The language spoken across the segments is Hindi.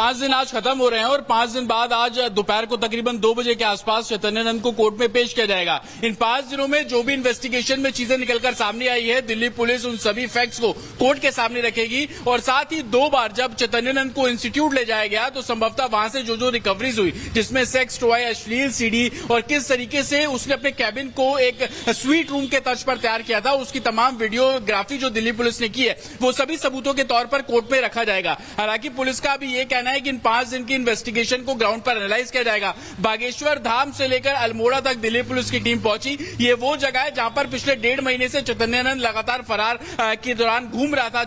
5 दिन आज खत्म हो रहे हैं और 5 दिन बाद आज दोपहर को तकरीबन 2 बजे के आसपास चैतन्यानंद को कोर्ट में पेश किया जाएगा। इन 5 दिनों में जो भी इन्वेस्टिगेशन में चीजें निकलकर सामने आई है, दिल्ली पुलिस उन सभी फैक्ट्स को कोर्ट के सामने रखेगी और साथ ही 2 बार जब चैतन्यानंद को इंस्टीट्यूट ले जाया गया तो संभवतः वहां से जो रिकवरीज हुई, जिसमें सेक्स टॉय, अश्लील सीडी और किस तरीके से उसने अपने कैबिन को एक स्वीट रूम के तर्ज पर तैयार किया था, उसकी तमाम वीडियोग्राफी जो दिल्ली पुलिस ने की है वो सभी सबूतों के तौर पर कोर्ट में रखा जाएगा। हालांकि पुलिस का अभी ये कहना है कि इन 5 दिन की इन्वेस्टिगेशन को ग्राउंड पर एनालाइज किया जाएगा। बागेश्वर धाम से लेकर अल्मोड़ा तक दिल्ली पुलिस की टीम पहुंची। ये वो जगह है जहां पर पिछले 1.5 महीने से चैतन्यानंद लगातार फरार के दौरान घूम रहा था,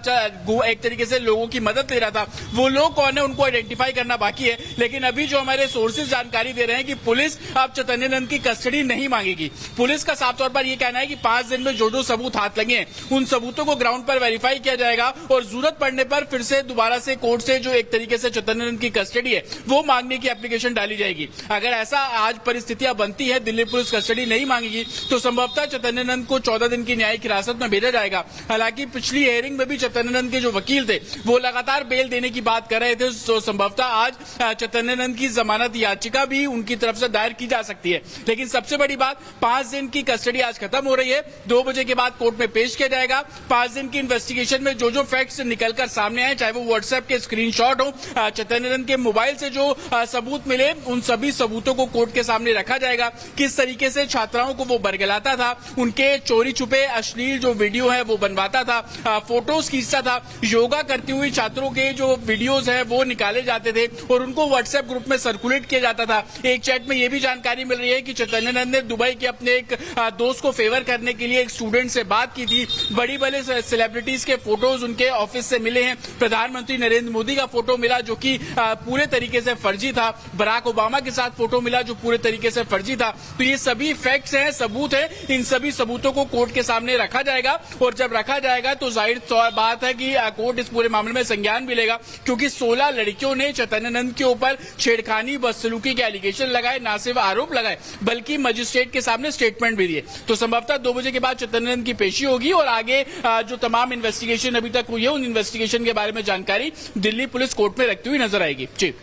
एक तरीके से लोगों की मदद ले रहा था। वो लोग कौन है उनको आइडेंटिफाई करना बाकी है, लेकिन अभी जो हमारे सोर्सेज जानकारी दे रहे हैं कि पुलिस अब चैतन्यानंद की कस्टडी नहीं मांगेगी। पुलिस का साफ तौर पर यह कहना है कि 5 दिन में जो सबूत हाथ लगे हैं उन सबूतों को ग्राउंड पर वेरीफाई किया जाएगा और जरूरत पड़ने पर फिर से दोबारा से कोर्ट से जो एक तरीके से चैतन्यानंद की कस्टडी है वो मांगने की एप्लीकेशन डाली जाएगी। अगर ऐसा आज परिस्थितियां बनती है, दिल्ली पुलिस कस्टडी नहीं मांगेगी तो संभवतः चैतन्यानंद को 14 दिन की न्यायिक हिरासत में भेजा जाएगा। हालांकि पिछली हियरिंग में भी चैतन्यानंद के जो वकील थे वो लगातार बेल देने की बात कर रहे थे, तो संभवतः आज चैतन्यानंद की जमानत याचिका भी उनकी तरफ से दायर की जा सकती है। लेकिन सबसे बड़ी बात, 5 दिन की कस्टडी आज खत्म हो रही है, 2 बजे के बाद कोर्ट में पेश किया जाएगा। 5 दिन की इन्वेस्टिगेशन में जो फैक्ट्स निकलकर सामने आए, चाहे वो व्हाट्सएप के स्क्रीनशॉट हो, चैतन्यानंद के मोबाइल से जो सबूत मिले, उन सभी सबूतों को कोर्ट के सामने रखा जाएगा। किस तरीके से छात्राओं को वो बरगलाता था, उनके चोरी छुपे अश्लील जो वीडियो है वो बनवाता था, फोटोज खींचता था, योगा करती हुई छात्रों के जो वीडियोज है वो निकाले जाते थे और उनको व्हाट्सएप ग्रुप में सर्कुलेट किया जाता था। एक चैट में ये भी जानकारी मिल रही है कि चैतन्यानंद ने दुबई के अपने एक दोस्त को फेवर करने के लिए एक स्टूडेंट से बात की थी। बड़ी बड़े सेलिब्रिटीज के फोटोज उनके ऑफिस से मिले हैं। प्रधानमंत्री नरेंद्र मोदी का फोटो मिला जो कि पूरे तरीके से फर्जी था। बराक ओबामा के साथ फोटो मिला जो पूरे तरीके से फर्जी था। तो ये सभी फैक्ट्स हैं, सबूत हैं। इन सभी सबूतों को कोर्ट के सामने रखा जाएगा और जब रखा जाएगा तो जाहिर बात है कि कोर्ट इस पूरे मामले में संज्ञान भी लेगा, क्योंकि 16 लड़कियों ने चैतन्यानंद के ऊपर छेड़खानी, बदसलूकी के एलिगेशन लगाए, ना सिर्फ आरोप लगाए बल्कि मजिस्ट्रेट के सामने स्टेटमेंट भी दिए। तो संभवतः 2 बजे के बाद चैतन्यानंद की पेशी होगी और आगे जो तमाम इन्वेस्टिगेशन अभी तक हुई है उन इन्वेस्टिगेशन के बारे में जानकारी दिल्ली पुलिस कोर्ट में रखती हुई नजर आएगी। जी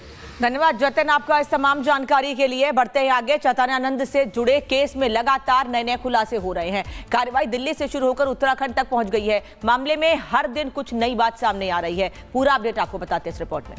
धन्यवाद जतिन आपका इस तमाम जानकारी के लिए। बढ़ते हैं आगे, चैतन्यानंद से जुड़े केस में लगातार नए नए खुलासे हो रहे हैं। कार्रवाई दिल्ली से शुरू होकर उत्तराखंड तक पहुंच गई है। मामले में हर दिन कुछ नई बात सामने आ रही है। पूरा अपडेट आपको बताते हैं इस रिपोर्ट में।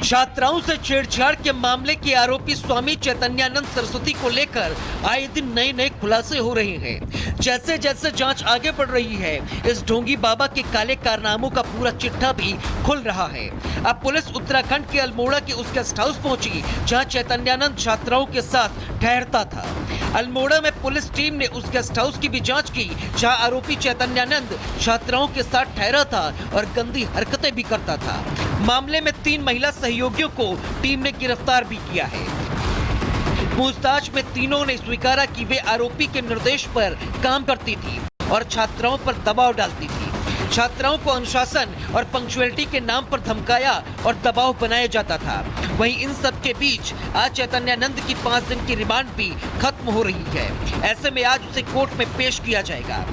छात्राओं से छेड़छाड़ के मामले के आरोपी स्वामी चैतन्यानंद सरस्वती को लेकर आए दिन नए नए खुलासे हो रहे हैं। जैसे जैसे जांच आगे बढ़ रही है, इस ढोंगी बाबा के काले कारनामों का पूरा चिट्ठा भी खुल रहा है। अब पुलिस उत्तराखंड के अल्मोड़ा के उस गेस्ट हाउस पहुंची जहां चैतन्यानंद छात्राओं के साथ ठहरता था। अल्मोड़ा में पुलिस टीम ने उस गेस्ट हाउस की भी जांच की जहां आरोपी चैतन्यानंद छात्राओं के साथ ठहरा था और गंदी हरकतें भी करता था। मामले में 3 महिला सहयोगियों को टीम ने गिरफ्तार भी किया है। पूछताछ में तीनों ने स्वीकारा कि वे आरोपी के निर्देश पर काम करती थी और छात्राओं पर दबाव डालती थी। छात्राओं को अनुशासन और पंक्चुअलिटी के नाम पर धमकाया और दबाव बनाया जाता था। वहीं इन सब के बीच आज चैतन्यानंद की 5 दिन की रिमांड भी खत्म हो रही है। ऐसे में आज उसे कोर्ट में पेश किया जाएगा।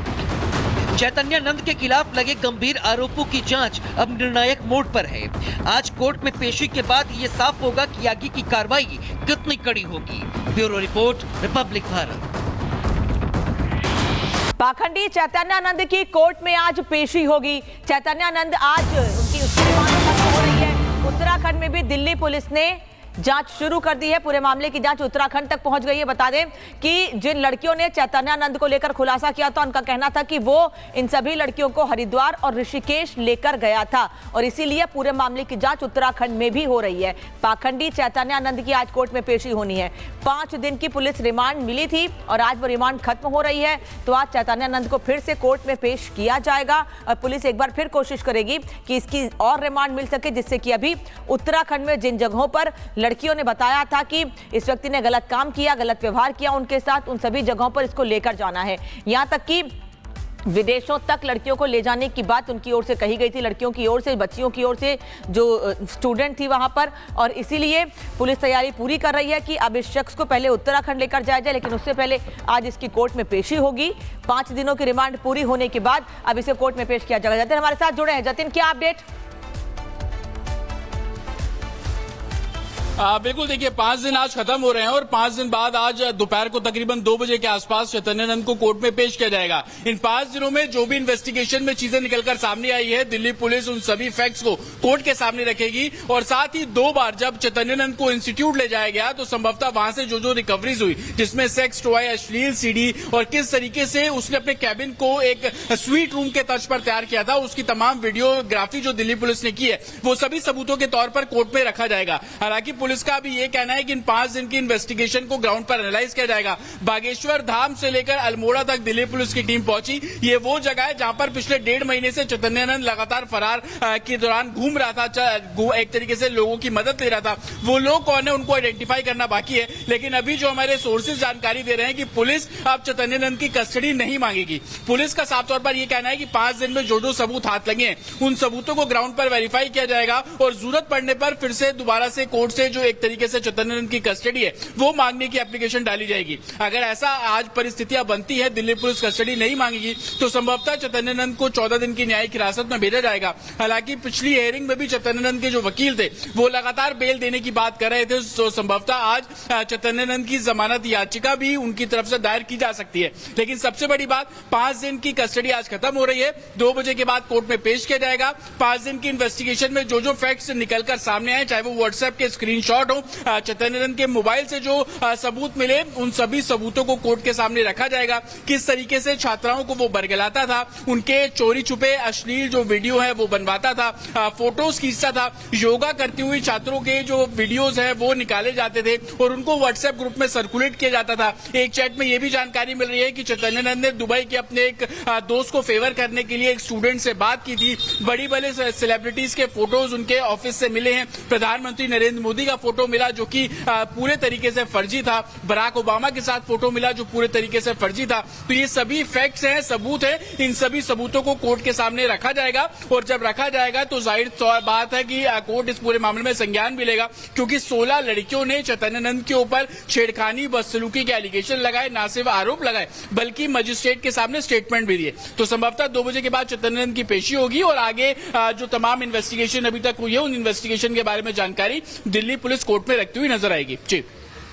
चैतन्यानंद के खिलाफ लगे गंभीर आरोपों की जांच अब निर्णायक मोड पर है। आज कोर्ट में पेशी के बाद ये साफ होगा कि आगे की कार्रवाई कितनी कड़ी होगी। Bureau report, Republic Bharat. पाखंडी चैतन्यानंद की कोर्ट में आज पेशी होगी। चैतन्यानंद आज उनकी रिमांड खत्म हो रही है। उत्तराखंड में भी दिल्ली पुलिस ने जांच शुरू कर दी है। पूरे मामले की जांच उत्तराखंड तक पहुंच गई है। बता दें कि जिन लड़कियों ने चैतन्यानंद को लेकर खुलासा किया था, उनका कहना था कि वो इन सभी लड़कियों को हरिद्वार और ऋषिकेश लेकर गया था और इसीलिए पूरे मामले की जांच उत्तराखंड में भी हो रही है। पाखंडी चैतन्यानंद की आज कोर्ट में पेशी होनी है। 5 दिन की पुलिस रिमांड मिली थी और आज वो रिमांड खत्म हो रही है, तो आज चैतन्यानंद को फिर से कोर्ट में पेश किया जाएगा और पुलिस एक बार फिर कोशिश करेगी कि इसकी और रिमांड मिल सके, जिससे कि अभी उत्तराखंड में जिन जगहों पर लड़कियों ने बताया था कि इस व्यक्ति ने गलत काम किया, गलत व्यवहार किया उनके साथ, उन सभी जगहों पर इसको लेकर जाना है। यहां तक कि विदेशों तक लड़कियों को ले जाने की बात उनकी ओर से कही गई थी, लड़कियों की ओर से, बच्चियों की ओर से जो स्टूडेंट थी वहां पर, और इसीलिए पुलिस तैयारी पूरी कर रही है कि अब इस शख्स को पहले उत्तराखंड लेकर जाया जाए, लेकिन उससे पहले आज इसकी कोर्ट में पेशी होगी। 5 दिनों की रिमांड पूरी होने के बाद अब इसे कोर्ट में पेश किया जाएगा। जतिन हमारे साथ जुड़े हैं। जतिन, क्या अपडेट? बिल्कुल, देखिए 5 दिन आज खत्म हो रहे हैं और 5 दिन बाद आज दोपहर को तकरीबन 2 बजे के आसपास चैतन्यानंद को कोर्ट में पेश किया जाएगा। इन 5 दिनों में जो भी इन्वेस्टिगेशन में चीजें निकलकर सामने आई है, दिल्ली पुलिस उन सभी फैक्ट्स को कोर्ट के सामने रखेगी और साथ ही 2 बार जब चैतन्यानंद को इंस्टीट्यूट ले जाया गया तो संभवतः वहां से जो रिकवरीज हुई, जिसमें सेक्स टॉय, अश्लील सीडी और किस तरीके से उसने अपने कैबिन को एक स्वीट रूम के तर्ज पर तैयार किया था, उसकी तमाम वीडियोग्राफी जो दिल्ली पुलिस ने की है वो सभी सबूतों के तौर पर कोर्ट में रखा जाएगा। हालांकि पुलिस का अभी ये कहना है कि इन 5 दिन की इन्वेस्टिगेशन को ग्राउंड पर एनालाइज किया जाएगा। बागेश्वर धाम से लेकर अल्मोड़ा तक दिल्ली पुलिस की टीम पहुंची। ये वो जगह है जहां पर पिछले 1.5 महीने से चैतन्यानंद लगातार फरार के दौरान घूम रहा था, एक तरीके से लोगों की मदद ले रहा था। वो लोग कौन है उनको आइडेंटिफाई करना बाकी है, लेकिन अभी जो हमारे सोर्सेज जानकारी दे रहे हैं कि पुलिस अब चैतन्यानंद की कस्टडी नहीं मांगेगी। पुलिस का साफ तौर पर यह कहना है कि 5 दिन में जो सबूत हाथ लगे हैं उन सबूतों को ग्राउंड पर वेरीफाई किया जाएगा और जरूरत पड़ने पर फिर से दोबारा से कोर्ट से जो एक तरीके से चैतन्यानंद की कस्टडी है वो मांगने की एप्लीकेशन डाली जाएगी। अगर ऐसा आज परिस्थितियां बनती है, दिल्ली पुलिस कस्टडी नहीं मांगेगी तो संभवतः चैतन्यानंद को 14 दिन की न्यायिक हिरासत में भेजा जाएगा। हालांकि पिछली हियरिंग में भी चैतन्यानंद के जो वकील थे वो लगातार बेल देने की बात कर रहे थे, तो संभवतः आज चैतन्यानंद की जमानत याचिका भी उनकी तरफ से दायर की जा सकती है। लेकिन सबसे बड़ी बात, 5 दिन की कस्टडी आज खत्म हो रही है, 2 बजे के बाद कोर्ट में पेश किया जाएगा। 5 दिन की इन्वेस्टिगेशन में जो फैक्ट्स निकलकर सामने आए, चाहे वो व्हाट्सएप के स्क्रीनशॉट हो, चैतन्यानंद के मोबाइल से जो सबूत मिले, उन सभी सबूतों को कोर्ट के सामने रखा जाएगा। किस तरीके से छात्राओं को वो बरगलाता था, उनके चोरी छुपे अश्लील जो वीडियो है वो बनवाता था, फोटोज खींचता था, योगा करती हुई छात्रों के जो वीडियोज है वो निकाले जाते थे और उनको व्हाट्सएप ग्रुप में सर्कुलेट किया जाता था। एक चैट में ये भी जानकारी मिल रही है कि चैतन्यानंद ने दुबई के अपने एक दोस्त को फेवर करने के लिए एक स्टूडेंट से बात की थी। बड़ी बड़े सेलिब्रिटीज के फोटोज उनके ऑफिस से मिले हैं। प्रधानमंत्री नरेंद्र मोदी का फोटो मिला जो कि पूरे तरीके से फर्जी था। बराक ओबामा के साथ फोटो मिला जो पूरे तरीके से फर्जी था। तो ये सभी फैक्ट्स हैं, सबूत हैं। इन सभी सबूतों को कोर्ट के सामने रखा जाएगा और जब रखा जाएगा तो जाहिर बात है कि कोर्ट इस पूरे मामले में संज्ञान भी लेगा, क्योंकि 16 लड़कियों ने चैतन्यानंद के ऊपर छेड़खानी, बदसलूकी के एलिगेशन लगाए, ना सिर्फ आरोप लगाए बल्कि मजिस्ट्रेट के सामने स्टेटमेंट भी दिए। तो संभवतः 2 बजे के बाद चैतन्यानंद की पेशी होगी और आगे जो तमाम इन्वेस्टिगेशन अभी तक हुई है उन इन्वेस्टिगेशन के बारे में जानकारी दिल्ली पुलिस कोर्ट में रखती हुई नजर आएगी। जी,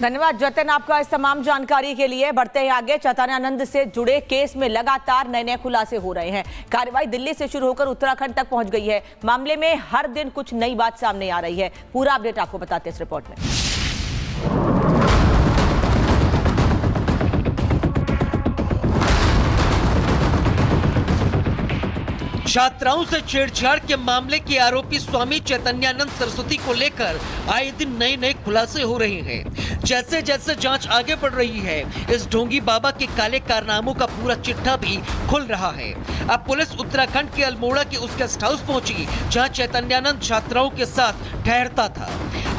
धन्यवाद जतिन आपका इस तमाम जानकारी के लिए। बढ़ते हैं आगे, चैतन्यानंद से जुड़े केस में लगातार नए खुलासे हो रहे हैं। कार्रवाई दिल्ली से शुरू होकर उत्तराखंड तक पहुंच गई है। मामले में हर दिन कुछ नई बात सामने आ रही है। पूरा अपडेट आपको बताते हैं इस रिपोर्ट में। छात्राओं से छेड़छाड़ के मामले के आरोपी स्वामी चैतन्यानंद सरस्वती को लेकर आए दिन नए खुलासे हो रहे हैं। जैसे जैसे जांच आगे बढ़ रही है, इस ढोंगी बाबा के काले कारनामों का पूरा चिट्ठा भी खुल रहा है। अब पुलिस उत्तराखंड के अल्मोड़ा के उस गेस्ट हाउस पहुंची जहां चैतन्यानंद छात्राओं के साथ ठहरता था।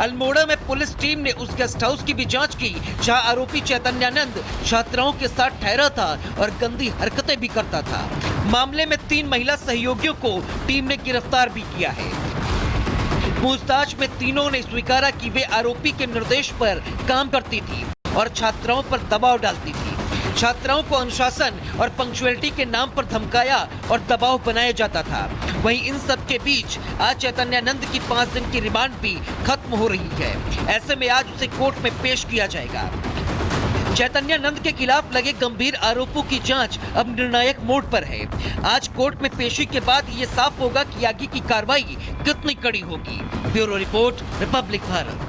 अल्मोड़ा में पुलिस टीम ने उस गेस्ट हाउस की भी जांच की जहां आरोपी चैतन्यानंद छात्राओं के साथ ठहरा था और गंदी हरकतें भी करता था। मामले में 3 महिला सहयोगियों को टीम ने गिरफ्तार भी किया है। पूछताछ में तीनों ने स्वीकारा कि वे आरोपी के निर्देश पर काम करती थी और छात्राओं पर दबाव डालती थी। छात्राओं को अनुशासन और पंक्चुअलिटी के नाम पर धमकाया और दबाव बनाया जाता था। वहीं इन सब के बीच आज चैतन्यानंद की 5 दिन की रिमांड भी खत्म हो रही है। ऐसे में आज उसे कोर्ट में पेश किया जाएगा। चैतन्यानंद के खिलाफ लगे गंभीर आरोपों की जांच अब निर्णायक मोड पर है। आज कोर्ट में पेशी के बाद ये साफ होगा कि आगे की कार्रवाई कितनी कड़ी होगी। Bureau report, Republic Bharat.